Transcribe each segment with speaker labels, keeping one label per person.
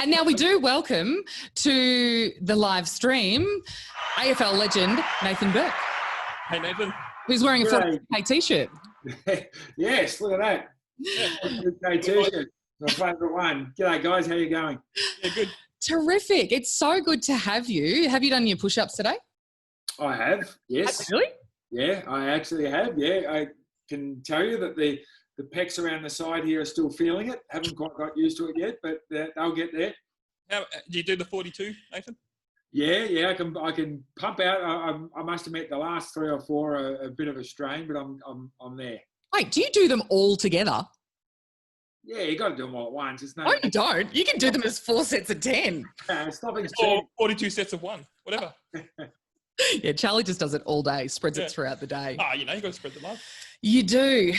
Speaker 1: And now we do welcome to the live stream AFL legend Nathan Burke.
Speaker 2: Hey, Nathan.
Speaker 1: Who's wearing a 42K t-shirt.
Speaker 3: Yes, look at that. 42K t-shirt, my favourite one. G'day, guys. How you going?
Speaker 2: Yeah, good.
Speaker 1: Terrific. It's so good to have you. Have you done your push-ups today?
Speaker 3: I have, yes.
Speaker 1: Really?
Speaker 3: Yeah, I actually have, yeah. I can tell you that the pecs around the side here are still feeling it. Haven't quite got used to it yet, but they'll get there.
Speaker 2: How do you do the 42, Nathan?
Speaker 3: Yeah, I can pump out. I must admit the last 3 or 4 are a bit of a strain, but I'm there.
Speaker 1: Wait, do you do them all together?
Speaker 3: Yeah, you got to do them all at once. It's no.
Speaker 1: No, you don't. You can do them as 4 sets of 10.
Speaker 3: Stopping's
Speaker 2: Or
Speaker 3: cheap.
Speaker 2: 42 sets of 1, whatever.
Speaker 1: Yeah, Charlie just does it all day, spreads it throughout the day.
Speaker 2: You know, you got to spread the love.
Speaker 1: You do.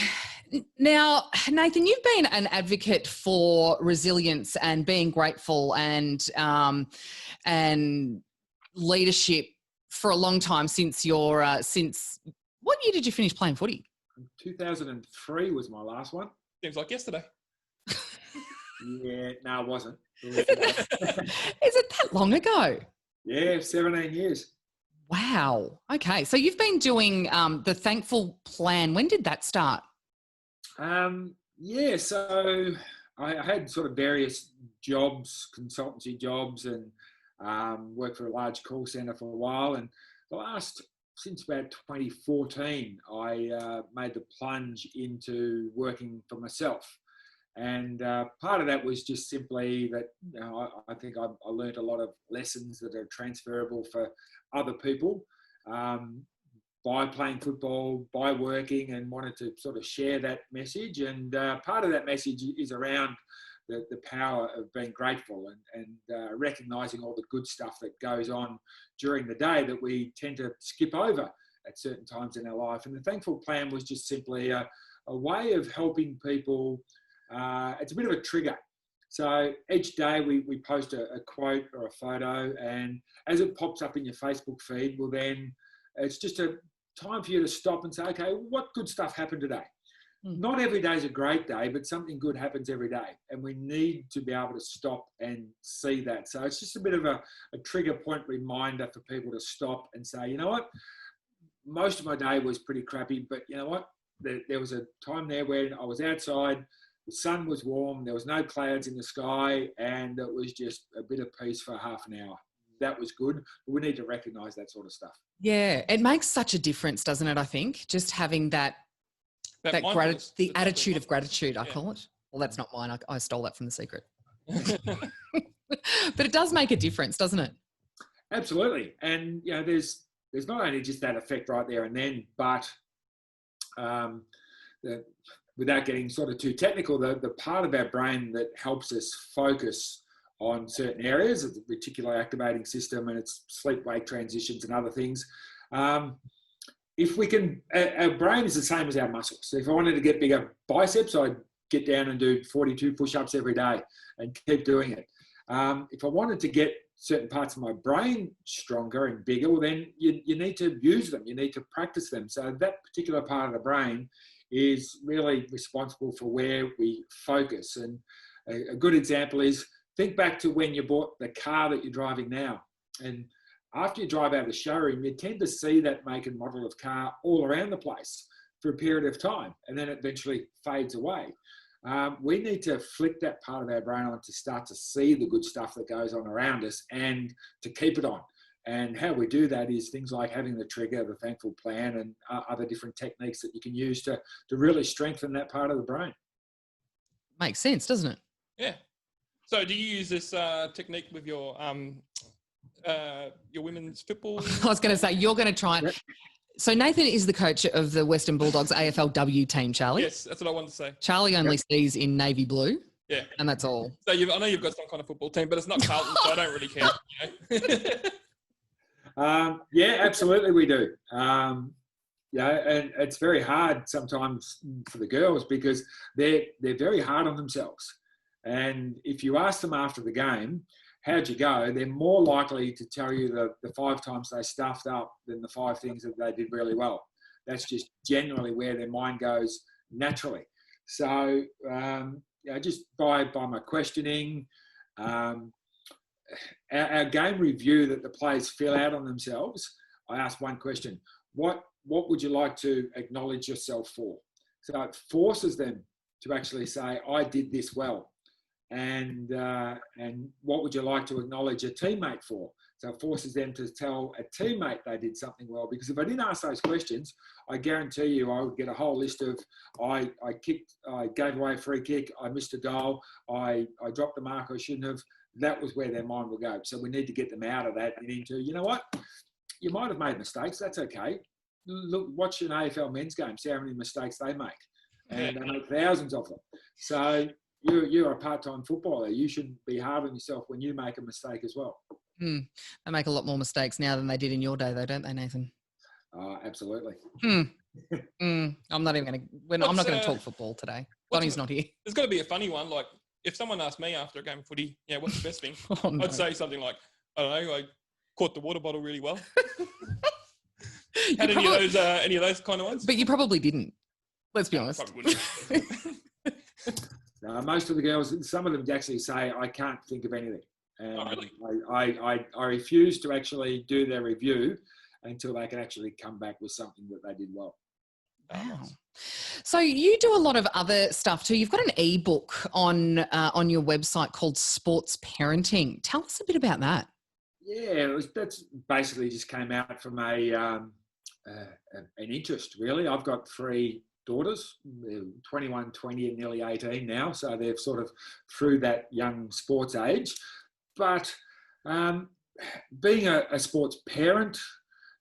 Speaker 1: Now, Nathan, you've been an advocate for resilience and being grateful and leadership for a long time since what year did you finish playing footy?
Speaker 3: 2003 was my last one.
Speaker 2: Seems like yesterday.
Speaker 3: Yeah, no, it wasn't.
Speaker 1: Is it that long ago?
Speaker 3: Yeah, 17 years.
Speaker 1: Wow. Okay. So you've been doing the Thankful Plan. When did that start?
Speaker 3: Yeah, so I had sort of various jobs, consultancy jobs, and worked for a large call centre for a while. And since about 2014, I made the plunge into working for myself. And part of that was just simply that, you know, I think I learned a lot of lessons that are transferable for other people by playing football, by working, and wanted to sort of share that message. And part of that message is around the power of being grateful and recognising all the good stuff that goes on during the day that we tend to skip over at certain times in our life. And the Thankful Plan was just simply a way of helping people. It's a bit of a trigger. So each day we post a quote or a photo, and as it pops up in your Facebook feed, well then it's just a time for you to stop and say, okay, what good stuff happened today? Not every day is a great day, but something good happens every day. And we need to be able to stop and see that. So it's just a bit of a trigger point reminder for people to stop and say, you know what, most of my day was pretty crappy, but you know what, there was a time there when I was outside, the sun was warm, there was no clouds in the sky, and it was just a bit of peace for half an hour. That was good. We need to recognise that sort of stuff. Yeah,
Speaker 1: it makes such a difference, doesn't it, I think? Just having the attitude of gratitude, I call it. Well, that's not mine. I stole that from The Secret. But it does make a difference, doesn't it?
Speaker 3: Absolutely. And, you know, there's not only just that effect right there and then, but without getting sort of too technical, the part of our brain that helps us focus on certain areas of the reticular activating system and its sleep-wake transitions and other things. If we can, our brain is the same as our muscles. So if I wanted to get bigger biceps, I'd get down and do 42 push-ups every day and keep doing it. If I wanted to get certain parts of my brain stronger and bigger, well then you need to use them. You need to practice them. So that particular part of the brain is really responsible for where we focus. And a good example is, think back to when you bought the car that you're driving now. And after you drive out of the showroom, you tend to see that make and model of car all around the place for a period of time, and then it eventually fades away. We need to flick that part of our brain on to start to see the good stuff that goes on around us and to keep it on. And how we do that is things like having the trigger, the Thankful Plan, and other different techniques that you can use to really strengthen that part of the brain.
Speaker 1: Makes sense, doesn't it?
Speaker 2: Yeah. So do you use this technique with your women's football?
Speaker 1: I was going to say, you're going to try and... So Nathan is the coach of the Western Bulldogs AFLW team, Charlie.
Speaker 2: Yes, that's what I wanted to say.
Speaker 1: Charlie only sees in navy blue.
Speaker 2: Yeah.
Speaker 1: And that's all.
Speaker 2: So I know you've got some kind of football team, but it's not Carlton, so I don't really care. You know?
Speaker 3: Yeah, absolutely we do. Yeah, and it's very hard sometimes for the girls because they're very hard on themselves. And if you ask them after the game, how'd you go? They're more likely to tell you the 5 times they stuffed up than the 5 things that they did really well. That's just generally where their mind goes naturally. So, just by my questioning, Our game review that the players fill out on themselves, I ask one question: what would you like to acknowledge yourself for? So it forces them to actually say, I did this well. And what would you like to acknowledge a teammate for? So it forces them to tell a teammate they did something well. Because if I didn't ask those questions, I guarantee you I would get a whole list of I gave away a free kick, I missed a goal, I dropped the mark I shouldn't have. That was where their mind will go. So we need to get them out of that and into, you know what? You might have made mistakes. That's okay. Look, watch an AFL men's game, see how many mistakes they make. And they make thousands of them. So you're a part-time footballer. You shouldn't be hard on yourself when you make a mistake as well.
Speaker 1: They make a lot more mistakes now than they did in your day, though, don't they, Nathan?
Speaker 3: Absolutely.
Speaker 1: I'm not even going to. I'm not going to talk football today. Bonnie's not here.
Speaker 2: There's got to be a funny one. Like if someone asked me after a game of footy, yeah, what's the best thing?
Speaker 1: No.
Speaker 2: I'd say something like, I don't know, I caught the water bottle really well. Had any of those kind of ones?
Speaker 1: But you probably didn't. Let's be honest.
Speaker 2: Probably wouldn't.
Speaker 3: Most of the girls, some of them actually say, I can't think of anything. And
Speaker 2: really?
Speaker 3: I refuse to actually do their review until they can actually come back with something that they did well.
Speaker 1: Wow. So you do a lot of other stuff too. You've got an ebook on your website called Sports Parenting. Tell us a bit about that.
Speaker 3: Yeah, that's basically just came out from an interest, really. I've got 3 daughters, 21, 20 and nearly 18 now. So they're sort of through that young sports age. But being a sports parent,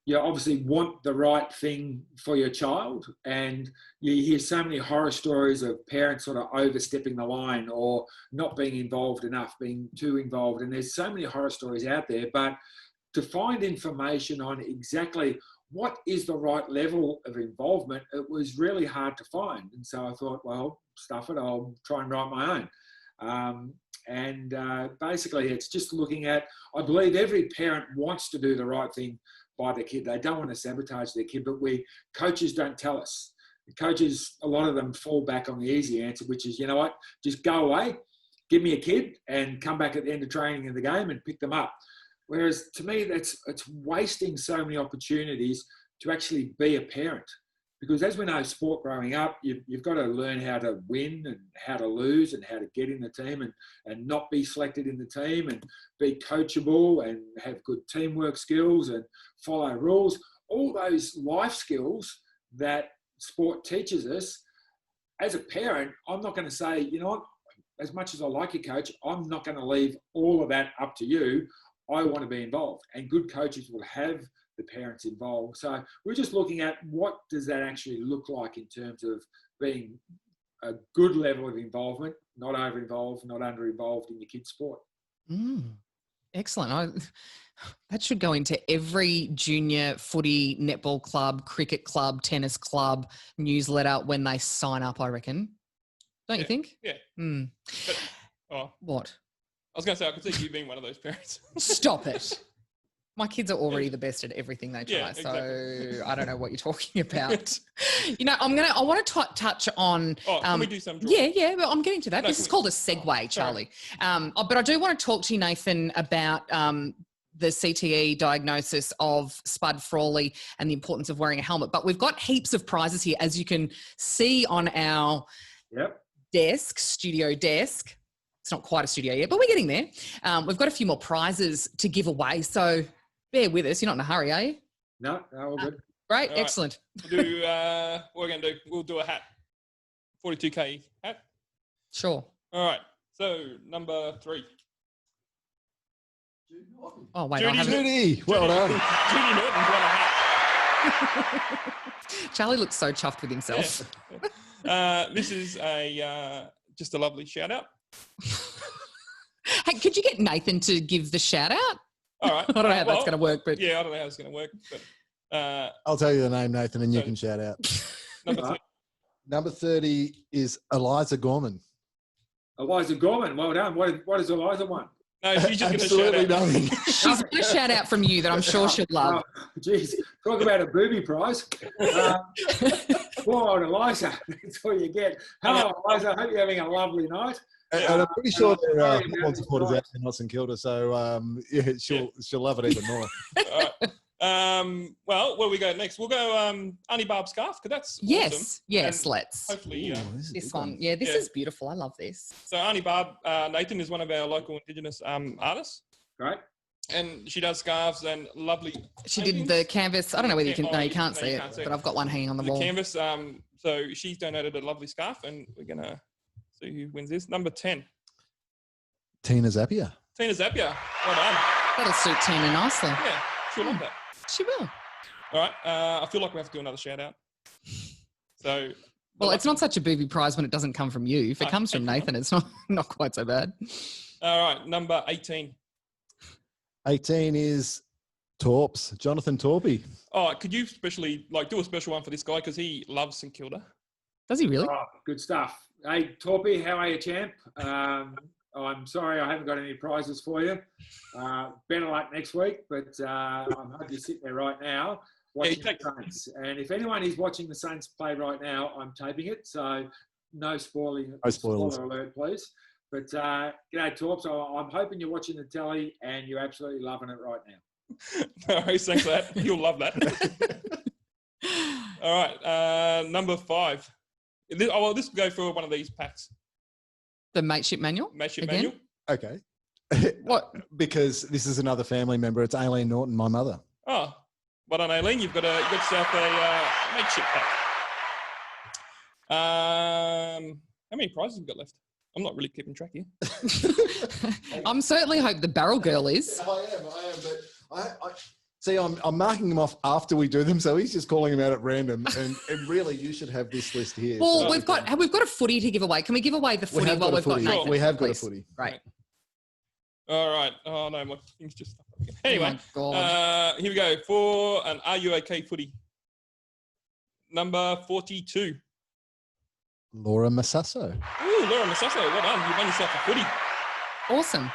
Speaker 3: you obviously want the right thing for your child. And you hear so many horror stories of parents sort of overstepping the line or not being involved enough, being too involved. And there's so many horror stories out there. But to find information on exactly what is the right level of involvement, it was really hard to find. And so I thought, well, stuff it, I'll try and write my own. Basically, it's just looking at, I believe every parent wants to do the right thing by their kid. They don't want to sabotage their kid, but coaches don't tell us. The coaches, a lot of them fall back on the easy answer, which is, you know what, just go away, give me a kid and come back at the end of training in the game and pick them up. Whereas to me, it's wasting so many opportunities to actually be a parent. Because as we know, sport growing up, you've got to learn how to win and how to lose and how to get in the team and not be selected in the team and be coachable and have good teamwork skills and follow rules. All those life skills that sport teaches us. As a parent, I'm not going to say, you know what, as much as I like you, coach, I'm not going to leave all of that up to you. I want to be involved. And good coaches will have the parents involved. So we're just looking at what does that actually look like in terms of being a good level of involvement, not over-involved, not under-involved in your kid's sport.
Speaker 1: Excellent. That should go into every junior footy, netball club, cricket club, tennis club newsletter when they sign up, I reckon. Don't you think?
Speaker 2: Yeah. But,
Speaker 1: what?
Speaker 2: I was going to say, I could see you being one of those parents.
Speaker 1: Stop it. My kids are already the best at everything they try,
Speaker 2: exactly.
Speaker 1: So I don't know what you're talking about. I want to touch on.
Speaker 2: Can we do some drawing?
Speaker 1: Yeah, but I'm getting to that. This is called a segue, Charlie. But I do want to talk to you, Nathan, about the CTE diagnosis of Spud Frawley and the importance of wearing a helmet. But we've got heaps of prizes here, as you can see on our studio desk. It's not quite a studio yet, but we're getting there. We've got a few more prizes to give away, so bear with us. You're not in a hurry, are you?
Speaker 3: No, all good.
Speaker 1: Great,
Speaker 2: All
Speaker 1: excellent.
Speaker 2: Right. What we're going to do, we'll do a hat. 42K hat.
Speaker 1: Sure.
Speaker 2: All right, so number 3.
Speaker 1: Oh, wait.
Speaker 4: Judy, well done.
Speaker 2: Judy Norton's won a hat.
Speaker 1: Charlie looks so chuffed with himself.
Speaker 2: Yeah. This is just a lovely shout out.
Speaker 1: Hey, could you get Nathan to give the shout out?
Speaker 2: All right.
Speaker 1: I don't know how that's going to work, but
Speaker 2: yeah, I don't know how it's going to work. But
Speaker 4: I'll tell you the name, Nathan, and you can shout out. Number 30 is Eliza Gorman.
Speaker 3: Eliza Gorman, well done. What has Eliza won?
Speaker 2: No, she's just going to shout out.
Speaker 4: Nothing.
Speaker 1: She's got a shout out from you that I'm sure she'll love.
Speaker 3: Geez, talk about a booby prize. Poor old Eliza, that's all you get. Hello, Eliza. I hope you're having a lovely night.
Speaker 4: And I'm pretty sure there are
Speaker 3: sorry about
Speaker 4: Hawthorn
Speaker 3: this,
Speaker 4: supporters
Speaker 3: guys.
Speaker 4: out there in St Kilda, so yeah, she'll love it even more.
Speaker 2: All right. Well, where we go next? We'll go Auntie Barb scarf because that's awesome.
Speaker 1: Yes,
Speaker 2: And
Speaker 1: let's.
Speaker 2: hopefully,
Speaker 4: Ooh, is a
Speaker 1: This
Speaker 4: big
Speaker 1: one. Yeah, this
Speaker 2: Yeah.
Speaker 1: is beautiful. I love this.
Speaker 2: so Auntie Barb Nathan is one of our local Indigenous artists,
Speaker 3: Great.
Speaker 2: and she does scarves and lovely.
Speaker 1: She did
Speaker 2: paintings.
Speaker 1: the canvas. I don't know whether you can.
Speaker 2: Oh,
Speaker 1: No, you can't see it.
Speaker 2: can't see
Speaker 1: But I've got one hanging on the
Speaker 2: The
Speaker 1: wall.
Speaker 2: canvas. So she's donated a lovely scarf, and we're gonna see who wins this. Number 10,
Speaker 4: Tina Zappia.
Speaker 2: Tina Zappia. Well done.
Speaker 1: That'll suit Tina nicely.
Speaker 2: Yeah, she'll love that.
Speaker 1: She will.
Speaker 2: All right. I feel like we have to do another shout out. So.
Speaker 1: Well, it's not such a booby prize when it doesn't come from you. If it
Speaker 2: No,
Speaker 1: comes from
Speaker 2: thank you,
Speaker 1: Nathan, it's not quite so bad.
Speaker 2: All right. Number 18.
Speaker 4: 18 is Torps, Jonathan Torpy.
Speaker 2: Oh, could you especially do a special one for this guy because he loves St Kilda?
Speaker 1: Does he really?
Speaker 3: Oh, good stuff. Hey, Torpy, how are you, champ? I'm sorry I haven't got any prizes for you. Better luck next week, but I'm hoping you're sitting there right now watching the Saints. And if anyone is watching the Saints play right now, I'm taping it, so no spoiling.
Speaker 4: No spoilers.
Speaker 3: Spoiler alert, please. But g'day, Torps. I'm hoping you're watching the telly and you're absolutely loving it right now.
Speaker 2: No worries, thanks for that. You'll love that. All right. Number 5. This will go for one of these packs.
Speaker 1: The mateship manual?
Speaker 2: Mateship
Speaker 1: Again?
Speaker 2: manual.
Speaker 4: Okay.
Speaker 1: What?
Speaker 4: Because this is another family member. It's Aileen Norton, my mother.
Speaker 2: Oh, well done, Aileen. You've got yourself a mateship pack. How many prizes have we got left? I'm not really keeping track here.
Speaker 1: I'm certainly hope the barrel girl is.
Speaker 4: I am, but I see, I'm marking them off after we do them, so he's just calling them out at random. And really, you should have this list here.
Speaker 1: Well,
Speaker 4: so
Speaker 1: we've got a footy to give away. Can we give away the footy
Speaker 4: have
Speaker 1: while
Speaker 4: got a
Speaker 1: we've got
Speaker 4: footy.
Speaker 1: Nathan?
Speaker 4: We have got a
Speaker 1: please?
Speaker 4: footy.
Speaker 1: Right.
Speaker 2: All right. Oh, no, my thing's just stuck up again. Anyway,
Speaker 1: Oh, my God.
Speaker 2: here we go for an Are You OK footy. Number 42.
Speaker 4: Laura Massasso.
Speaker 2: Ooh, Laura Massasso, well done. You've won yourself a footy.
Speaker 1: Awesome.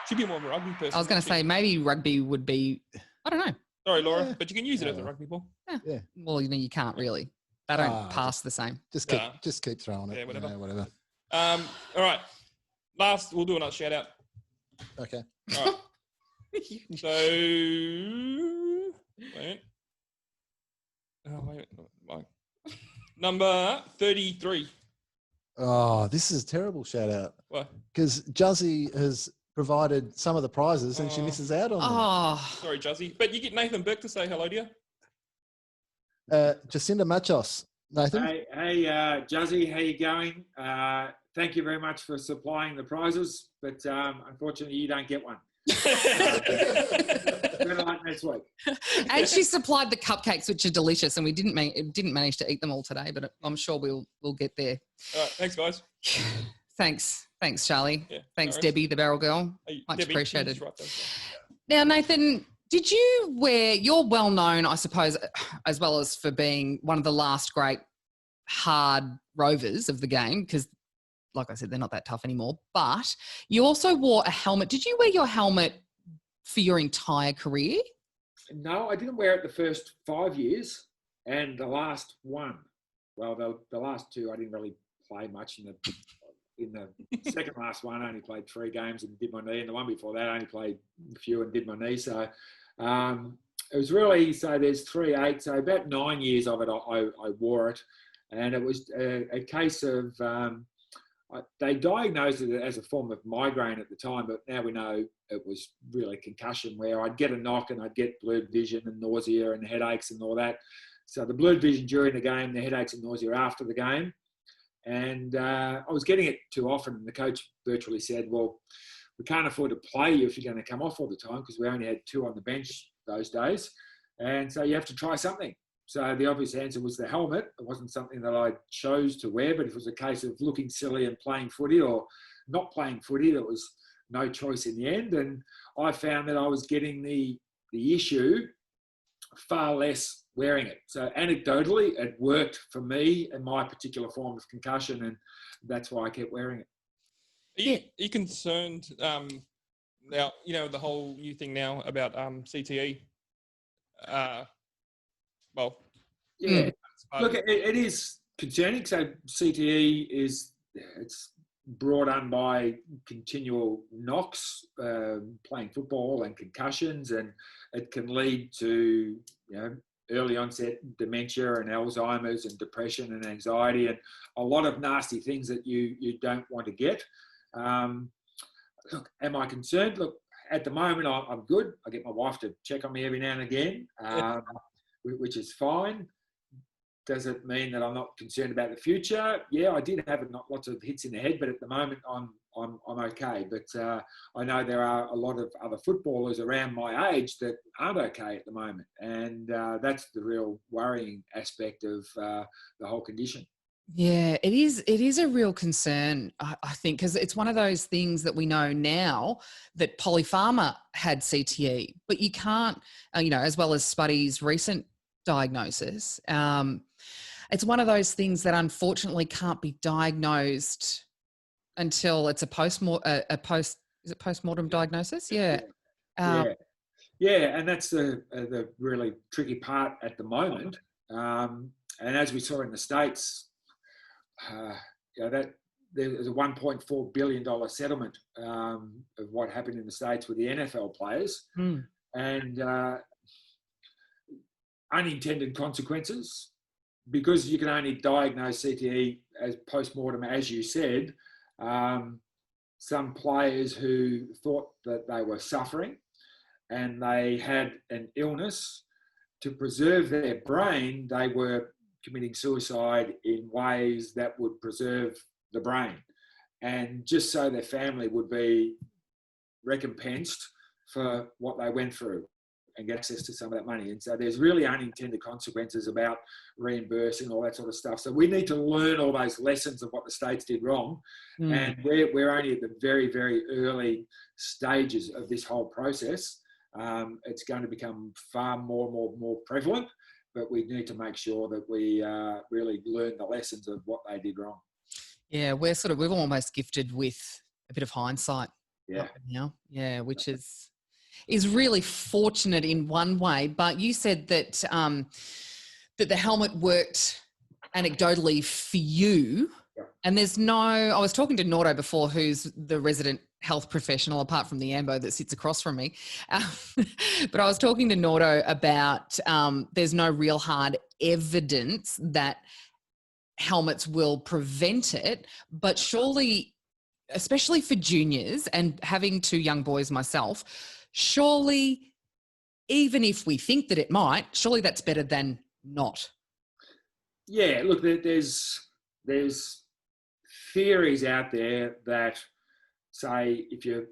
Speaker 2: Should be more of a rugby person.
Speaker 1: I was going to say maybe rugby would be, I don't know.
Speaker 2: Sorry, Laura,
Speaker 4: Yeah.
Speaker 2: but you can use it as a rugby ball.
Speaker 4: Yeah.
Speaker 1: Well, you can't really. They don't pass the same.
Speaker 4: Just keep throwing it.
Speaker 2: Yeah, whatever.
Speaker 4: Whatever.
Speaker 2: All right. Last, we'll do another shout out.
Speaker 4: Okay.
Speaker 2: All right. So, wait. Oh, wait. Mike. Number 33.
Speaker 4: Oh, this is a terrible shout out
Speaker 2: What?
Speaker 4: because Juzzy has provided some of the prizes and she misses out on them.
Speaker 1: Oh,
Speaker 2: Sorry, Juzzy. But you get Nathan Burke to say hello to you.
Speaker 4: Jacinda Machos. Nathan?
Speaker 3: Hey, Juzzy, how you going? Thank you very much for supplying the prizes, but unfortunately, you don't get one. Better luck next week.
Speaker 1: and she supplied the cupcakes, which are delicious, and we didn't manage to eat them all today, but I'm sure we'll get there.
Speaker 2: All right. Thanks, guys.
Speaker 1: Thanks, Charlie.
Speaker 2: Yeah,
Speaker 1: Thanks,
Speaker 2: no worries.
Speaker 1: Debbie, the barrel girl.
Speaker 2: Hey,
Speaker 1: Much
Speaker 2: Debbie,
Speaker 1: appreciated.
Speaker 2: right there.
Speaker 1: Now, Nathan, did you wear? You're well known, I suppose, as well as for being one of the last great hard rovers of the game, because, like I said, they're not that tough anymore. But you also wore a helmet. Did you wear your helmet for your entire career?
Speaker 3: No, I didn't wear it the first 5 years, and the last one. Well, the last two, I didn't really play much in the second last one. I only played 3 games and did my knee, and the one before that, I only played a few and did my knee. So it was really there's 3, 8, so about 9 years of it. I wore it, and it was a case of. They diagnosed it as a form of migraine at the time, but now we know it was really concussion, where I'd get a knock and I'd get blurred vision and nausea and headaches and all that. So the blurred vision during the game, the headaches and nausea after the game. And I was getting it too often. And the coach virtually said, well, we can't afford to play you if you're going to come off all the time, because we only had 2 on the bench those days. And so you have to try something. So the obvious answer was the helmet. It wasn't something that I chose to wear, but if it was a case of looking silly and playing footy or not playing footy, there was no choice in the end. And I found that I was getting the issue far less wearing it. So anecdotally, it worked for me and my particular form of concussion, and that's why I kept wearing it.
Speaker 2: Are you concerned now, the whole new thing now about CTE? Well,
Speaker 3: yeah. Look, it is concerning. So CTE it's brought on by continual knocks, playing football and concussions, and it can lead to, early onset dementia and Alzheimer's and depression and anxiety and a lot of nasty things that you don't want to get. Look, am I concerned? Look, at the moment, I'm good. I get my wife to check on me every now and again, which is fine. Does it mean that I'm not concerned about the future? Yeah, I did have lots of hits in the head, but at the moment I'm okay. But I know there are a lot of other footballers around my age that aren't okay at the moment, and that's the real worrying aspect of the whole condition.
Speaker 1: Yeah, it is. It is a real concern, I think, because it's one of those things that we know now that Polly Farmer had CTE, but you can't, as well as Spuddy's recent diagnosis. It's one of those things that unfortunately can't be diagnosed until it's a post-mortem diagnosis? Yeah.
Speaker 3: And that's the really tricky part at the moment. And as we saw in the States, that there's a $1.4 billion settlement of what happened in the States with the NFL players, and unintended consequences, because you can only diagnose CTE as post-mortem, as you said. Some players who thought that they were suffering and they had an illness, to preserve their brain, they were committing suicide in ways that would preserve the brain, and just so their family would be recompensed for what they went through and get access to some of that money. And so there's really unintended consequences about reimbursing, all that sort of stuff. So we need to learn all those lessons of what the States did wrong. And we're only at the very, very early stages of this whole process. It's going to become far more prevalent, but we need to make sure that we really learn the lessons of what they did wrong.
Speaker 1: Yeah, we've almost gifted with a bit of hindsight.
Speaker 3: Yeah.
Speaker 1: Now. Yeah, which is really fortunate in one way. But you said that that the helmet worked anecdotally for you.
Speaker 3: Yeah.
Speaker 1: And I was talking to Nordo before, who's the resident health professional, apart from the AMBO that sits across from me. But I was talking to Nordo about there's no real hard evidence that helmets will prevent it, but surely, especially for juniors, and having two young boys myself, surely, even if we think that it might, surely that's better than not.
Speaker 3: Yeah, look, there's theories out there that say if young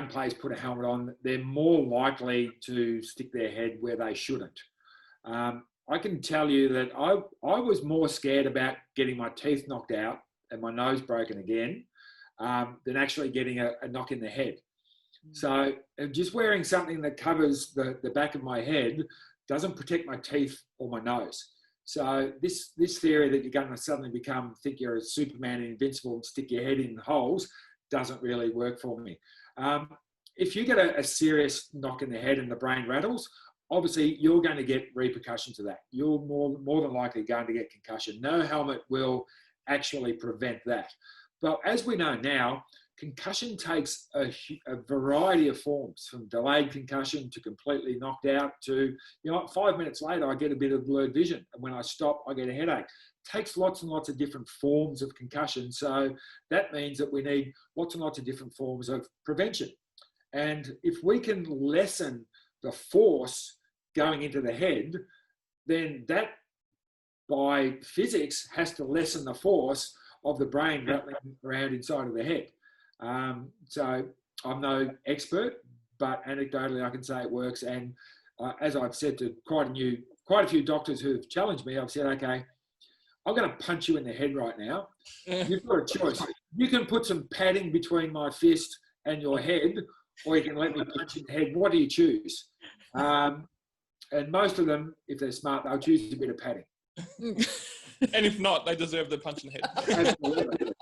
Speaker 3: players put a helmet on, they're more likely to stick their head where they shouldn't. I can tell you that I was more scared about getting my teeth knocked out and my nose broken again than actually getting a knock in the head. So just wearing something that covers the back of my head doesn't protect my teeth or my nose. So this theory that you're going to suddenly think you're a Superman and invincible and stick your head in holes doesn't really work for me. If you get a serious knock in the head and the brain rattles, obviously you're going to get repercussions of that. You're more than likely going to get concussion. No helmet will actually prevent that. But as we know now, concussion takes a variety of forms, from delayed concussion to completely knocked out to, 5 minutes later, I get a bit of blurred vision. And when I stop, I get a headache. It takes lots and lots of different forms of concussion. So that means that we need lots and lots of different forms of prevention. And if we can lessen the force going into the head, then that, by physics, has to lessen the force of the brain rattling around inside of the head. So I'm no expert, but anecdotally I can say it works. And as I've said to quite a few doctors who have challenged me, I've said, okay, I'm going to punch you in the head right now. You've got a choice. You can put some padding between my fist and your head, or you can let me punch you in the head. What do you choose? And most of them, if they're smart, they'll choose a bit of padding.
Speaker 2: And if not, they deserve the punch in the head.
Speaker 3: Absolutely.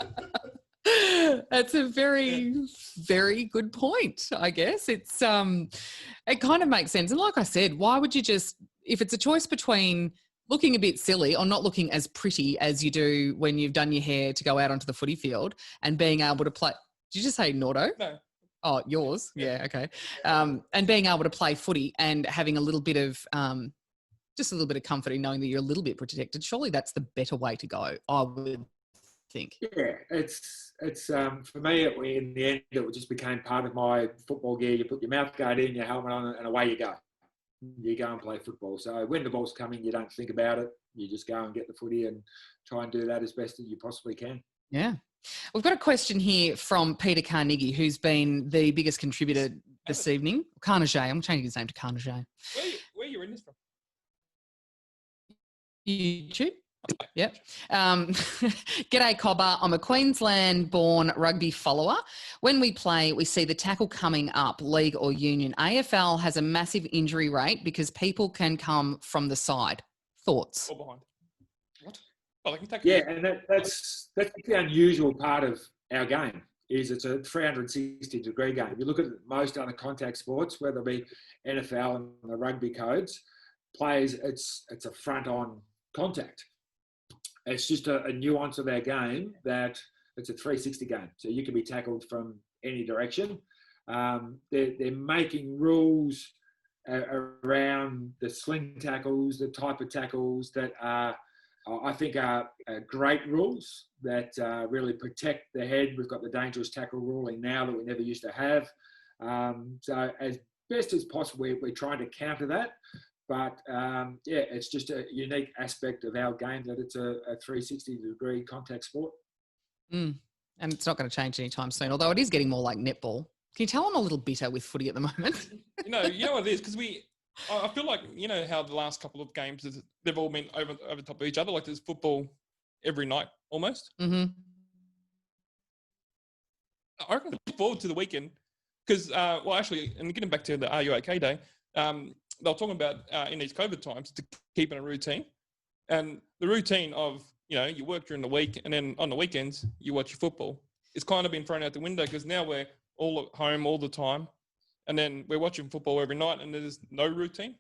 Speaker 1: That's a very, very good point, I guess. It's it kind of makes sense. And like I said, why would you just, if it's a choice between looking a bit silly or not looking as pretty as you do when you've done your hair to go out onto the footy field and being able to play. Did you just say Nordo?
Speaker 2: No.
Speaker 1: Oh, yours? Yeah, okay. And being able to play footy and having a little bit of, just a little bit of comfort in knowing that you're a little bit protected. Surely that's the better way to go, I would think.
Speaker 3: Yeah, it's for me, in the end, it just became part of my football gear. You put your mouth guard in, your helmet on, and away you go. You go and play football. So when the ball's coming, you don't think about it. You just go and get the footy and try and do that as best as you possibly can.
Speaker 1: Yeah. We've got a question here from Peter Carnegie, who's been the biggest contributor this evening. Carnegie. I'm changing his name to Carnegie.
Speaker 2: Where are you in this from?
Speaker 1: YouTube. Yep. G'day, Cobber. I'm a Queensland-born rugby follower. When we play, we see the tackle coming up, league or union. AFL has a massive injury rate because people can come from the side. Thoughts?
Speaker 2: Or behind. What? Oh, they can take
Speaker 3: and that's the unusual part of our game. Is it's a 360-degree game. If you look at most other contact sports, whether it be NFL and the rugby codes, players, it's a front-on contact. It's just a nuance of our game that it's a 360 game. So you can be tackled from any direction. They're making rules around the sling tackles, the type of tackles that I think are great rules that really protect the head. We've got the dangerous tackle ruling now that we never used to have. So as best as possible, we're trying to counter that. But, it's just a unique aspect of our game that it's a 360-degree contact sport.
Speaker 1: And it's not going to change anytime soon, although it is getting more like netball. Can you tell I'm a little bitter with footy at the moment?
Speaker 2: you know what it is? Because I feel like, how the last couple of games, they've all been over top of each other. Like there's football every night almost.
Speaker 1: Mm-hmm.
Speaker 2: I reckon look forward to the weekend because, actually, and getting back to the Are You OK Day, they were talking about in these COVID times to keep in a routine. And the routine of, you work during the week and then on the weekends you watch your football. It's kind of been thrown out the window because now we're all at home all the time. And then we're watching football every night and there's no routine.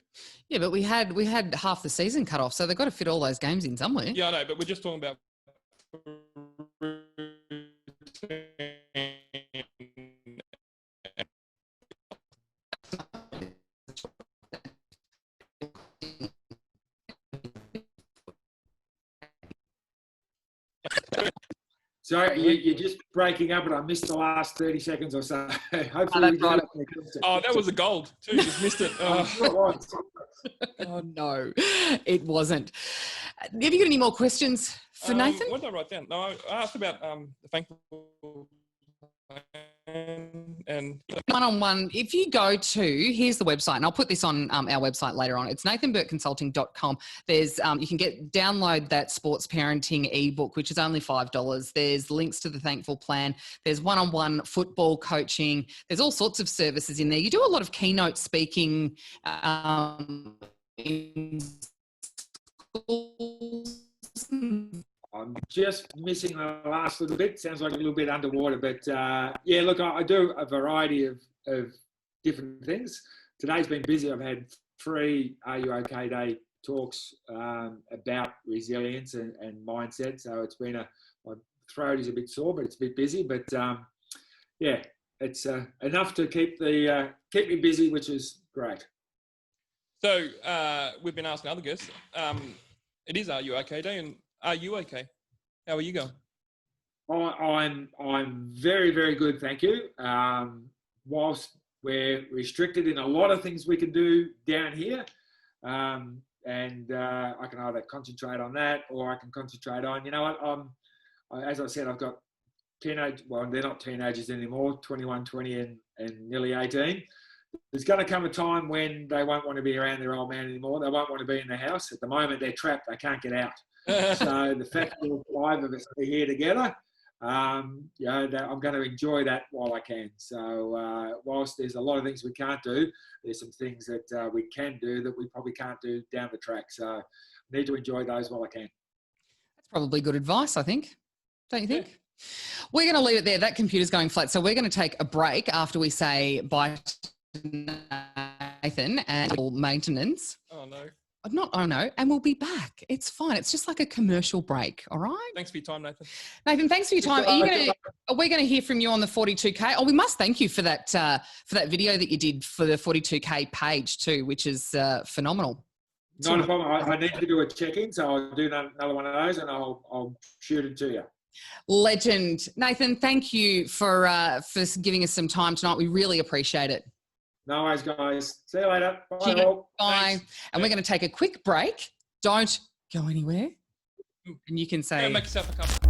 Speaker 2: Yeah,
Speaker 1: but we had half the season cut off, so they've got to fit all those games in somewhere.
Speaker 2: Yeah, I know, but we're just talking about
Speaker 3: Sorry, you're just breaking up, and I missed the last 30 seconds or so. Hopefully,
Speaker 2: that was a gold too. Just missed it.
Speaker 1: Oh no, it wasn't. Have you got any more questions for Nathan?
Speaker 2: What did I write down? No, I asked about the thankful and
Speaker 1: one-on-one. If you go to, here's the website, and I'll put this on our website later on. It's nathanburkeconsulting.com. There's you can download that sports parenting ebook, which is only $5. There's links to the Thankful Plan. There's one-on-one football coaching. There's all sorts of services in there. You do a lot of keynote speaking in schools.
Speaker 3: I'm just missing the last little bit. Sounds like a little bit underwater, but look, I do a variety of different things. Today's been busy. I've had 3 Are You OK Day talks about resilience and mindset. So it's been my throat is a bit sore, but it's a bit busy. But it's enough to keep me busy, which is great.
Speaker 2: So we've been asking other guests. It is Are You OK Day, and are you okay? How are you going?
Speaker 3: I'm very, very good, thank you. Whilst we're restricted in a lot of things we can do down here, and I can either concentrate on that or I can concentrate on, as I said, I've got they're not teenagers anymore, 21, 20 and nearly 18. There's going to come a time when they won't want to be around their old man anymore. They won't want to be in the house. At the moment, they're trapped. They can't get out. So the fact that all 5 of us are here together, I'm going to enjoy that while I can. So whilst there's a lot of things we can't do, there's some things that we can do that we probably can't do down the track. So I need to enjoy those while I can.
Speaker 1: That's probably good advice, I think. Don't you think? Yeah. We're going to leave it there. That computer's going flat. So we're going to take a break after we say bye to Nathan and all maintenance.
Speaker 2: Oh, no.
Speaker 1: and we'll be back. It's fine. It's just like a commercial break. All right.
Speaker 2: Thanks for your time, Nathan.
Speaker 1: Nathan, thanks for your time. Are we going to hear from you on the 42K? Oh, we must thank you for that video that you did for the 42K page too, which is phenomenal.
Speaker 3: Not a problem. I need to do a check-in, so I'll do another one of those and I'll shoot it to you.
Speaker 1: Legend. Nathan, thank you for giving us some time tonight. We really appreciate it.
Speaker 3: No worries, guys. See you later. Bye.
Speaker 1: Bye.
Speaker 2: Thanks.
Speaker 1: And we're going to take a quick break. Don't go anywhere. And you can say...
Speaker 2: Make yourself a cup.